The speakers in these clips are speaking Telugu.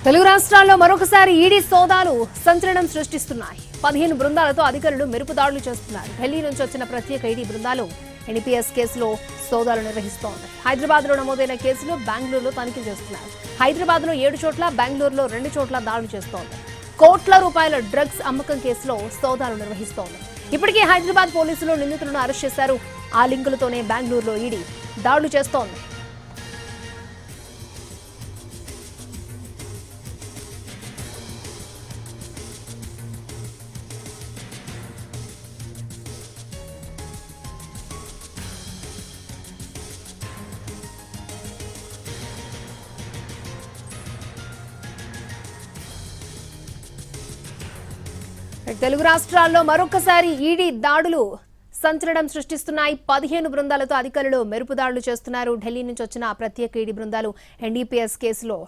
తెలుగు రాష్ట్రాల్లో మరొకసారి ఈడీ సోదాలు సంచలనం సృష్టిస్తున్నాయి. 15 బృందాలతో అధికారులు మెరుపుదాడులు చేస్తున్నారు. ఢిల్లీ నుంచి వచ్చిన ప్రత్యేక ఈడీ బృందాలు ఎన్డీపీఎస్ కేసులో సోదాలు నిర్వహిస్తోంది. హైదరాబాద్ లో నమోదైన కేసులు బెంగళూరులో తనిఖీలు చేస్తున్నారు. హైదరాబాద్ లో 7 చోట్ల, బెంగళూరులో 2 చోట్ల దాడులు చేస్తోంది. కోట్ల రూపాయల డ్రగ్స్ అమ్మకం కేసులో సోదాలు నిర్వహిస్తోంది. ఇప్పటికే హైదరాబాద్ పోలీసులు నిందితులను అరెస్ట్ చేశారు. ఆ లింకులతోనే బెంగళూరులో ఈడీ దాడులు చేస్తోంది. తెలుగు రాష్ట్రాల్లో మరొకసారి ఈడీ దాడులు సంచలనం సృష్టిస్తున్నాయి. 15 బృందాలతో అధికారులు మెరుపు దాడులు చేస్తున్నారు. ఢిల్లీ నుంచి వచ్చిన ప్రత్యేక ఈడీ బృందాలు ఎన్డీపీఎస్ కేసులో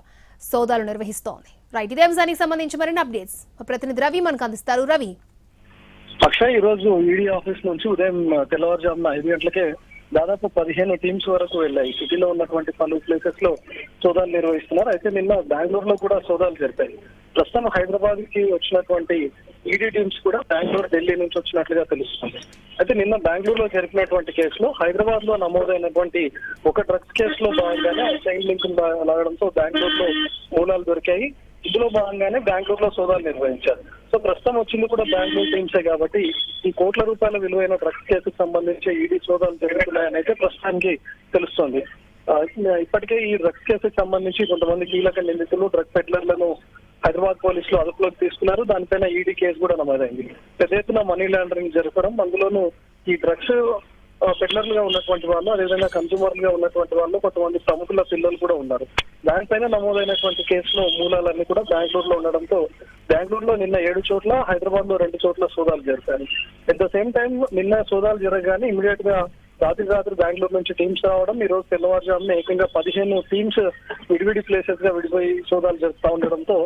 సోదాలు నిర్వహిస్తోంది. రైట్, ఇదే అంశానికి సంబంధించి మరిన్ని అప్డేట్స్ మా ప్రతినిధి రవి మనకు అందిస్తారు. రవి, అక్షయ్, ఈ రోజు ఈడీ ఆఫీస్ నుంచి ఉదయం తెల్లవారుజామున 5 గంటలకే దాదాపు 15 టీమ్స్ వరకు వెళ్ళాయి. సిటీలో ఉన్నటువంటి పలు ప్లేసెస్ లో సోదాలు నిర్వహిస్తున్నారు. అయితే నిన్న బెంగళూరులో కూడా సోదాలు జరిపాయి. ప్రస్తుతం హైదరాబాద్ కి వచ్చినటువంటి ఈడీ టీమ్స్ కూడా బెంగళూరు, ఢిల్లీ నుంచి వచ్చినట్లుగా తెలుస్తుంది. అయితే నిన్న బెంగళూరులో జరిపినటువంటి కేసులో హైదరాబాద్ లో నమోదైనటువంటి ఒక డ్రగ్స్ కేసులో భాగంగానే చైన్ లింక్ లాగడంతో బెంగళూరులో మూలాలు దొరికాయి. ఇందులో భాగంగానే బెంగళూరులో సోదాలు నిర్వహించారు. సో ప్రస్తుతం వచ్చింది కూడా బెంగళూరు టీమ్సే కాబట్టి ఈ కోట్ల రూపాయల విలువైన డ్రగ్స్ కేసుకు సంబంధించి ఈడీ సోదాలు జరుగుతున్నాయని అయితే ప్రస్తుతానికి తెలుస్తోంది. ఇప్పటికే ఈ డ్రగ్స్ కేసుకు సంబంధించి కొంతమంది కీలక నిందితులు, డ్రగ్ పెడ్లర్లను హైదరాబాద్ పోలీసులు అదుపులోకి తీసుకున్నారు. దానిపైన ఈడీ కేసు కూడా నమోదైంది. పెద్ద ఎత్తున మనీ లాండరింగ్ జరగడం, అందులోనూ ఈ డ్రగ్స్ పెడ్లర్లుగా ఉన్నటువంటి వాళ్ళు, అదేవిధంగా కన్స్యూమర్లుగా ఉన్నటువంటి వాళ్ళు, కొంతమంది ప్రముఖుల పిల్లలు కూడా ఉన్నారు. దానిపైన నమోదైనటువంటి కేసులో మూలాలన్నీ కూడా బెంగళూరులో ఉండడంతో బెంగళూరులో నిన్న 7 చోట్ల, హైదరాబాద్ లో 2 చోట్ల సోదాలు జరిపారు. ఎట్ ద సేమ్ టైం నిన్న సోదాలు జరగగానే ఇమీడియట్ గా రాత్రి బెంగళూరు నుంచి టీమ్స్ రావడం, ఈ రోజు తెల్లవారుజామున ఏకంగా 15 టీమ్స్ విడివిడి ప్లేసెస్ గా విడిపోయి సోదాలు జరుపుతా ఉండడంతో